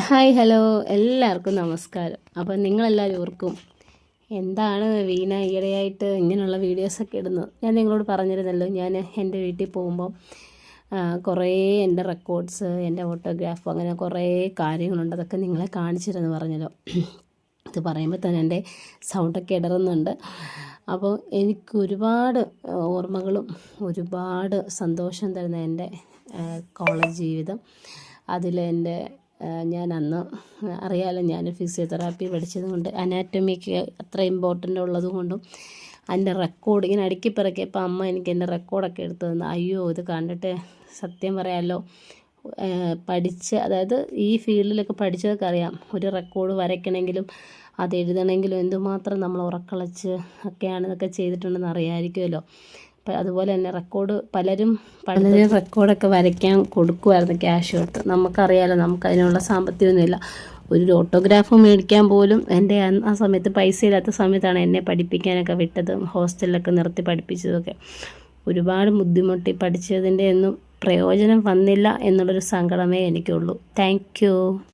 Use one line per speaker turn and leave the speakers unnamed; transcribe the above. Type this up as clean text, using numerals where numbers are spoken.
Hi hello എല്ലാവർക്കും നമസ്കാരം. അപ്പോൾ നിങ്ങളെല്ലാവരും ഓർക്കും എന്താണ് വീണ ഈയിടെയായിട്ട് ഇങ്ങനെയുള്ള വീഡിയോസൊക്കെ ഇടുന്നത്. ഞാൻ നിങ്ങളോട് പറഞ്ഞിരുന്നല്ലോ, ഞാൻ എൻ്റെ വീട്ടിൽ പോകുമ്പോൾ കുറേ എൻ്റെ റെക്കോർഡ്സ്, എൻ്റെ ഫോട്ടോഗ്രാഫ്, അങ്ങനെ കുറേ കാര്യങ്ങളുണ്ട്, അതൊക്കെ നിങ്ങളെ കാണിച്ചിരുന്നു പറഞ്ഞല്ലോ. ഇത് പറയുമ്പോൾ തന്നെ എൻ്റെ സൗണ്ടൊക്കെ ഇടറുന്നുണ്ട്. അപ്പോൾ എനിക്ക് ഒരുപാട് ഓർമ്മകളും ഒരുപാട് സന്തോഷം തരുന്ന എൻ്റെ കോളേജ് ജീവിതം. അതിലെൻ്റെ ഞാൻ അന്ന് അറിയാമല്ലോ, ഞാൻ ഫിസിയോതെറാപ്പി പഠിച്ചത് കൊണ്ട് അനാറ്റമിക്ക് അത്ര ഇമ്പോർട്ടൻ്റ് ഉള്ളത് കൊണ്ടും അതിൻ്റെ റെക്കോർഡ് ഇങ്ങനെ അടുക്കി പിറക്കിയപ്പോൾ അമ്മ എനിക്ക് എൻ്റെ റെക്കോർഡൊക്കെ എടുത്തു തന്നു. അയ്യോ, ഇത് കണ്ടിട്ട് സത്യം പറയാമല്ലോ, അതായത് ഈ ഫീൽഡിലൊക്കെ പഠിച്ചതൊക്കെ അറിയാം, ഒരു റെക്കോർഡ് വരയ്ക്കണമെങ്കിലും അത് എഴുതണമെങ്കിലും എന്തുമാത്രം നമ്മൾ ഉറക്കളച്ച് ഒക്കെയാണ് ഇതൊക്കെ ചെയ്തിട്ടുണ്ടെന്ന് അറിയാമായിരിക്കുമല്ലോ. അപ്പം അതുപോലെ തന്നെ പലരും റെക്കോർഡൊക്കെ വരയ്ക്കാൻ കൊടുക്കുമായിരുന്നു ക്യാഷ് കൊടുത്ത്. നമുക്കറിയാമല്ലോ, നമുക്കതിനുള്ള സാമ്പത്തികമൊന്നുമില്ല. ഒരു ഓട്ടോഗ്രാഫ് മേടിക്കാൻ പോലും എൻ്റെ ആ സമയത്ത് പൈസ ഇല്ലാത്ത സമയത്താണ് എന്നെ പഠിപ്പിക്കാനൊക്കെ വിട്ടത്, ഹോസ്റ്റലിലൊക്കെ നിർത്തി പഠിപ്പിച്ചതൊക്കെ. ഒരുപാട് ബുദ്ധിമുട്ടി പഠിച്ചതിൻ്റെ ഒന്നും പ്രയോജനം വന്നില്ല എന്നുള്ളൊരു സങ്കടമേ എനിക്കുള്ളൂ. Thank you.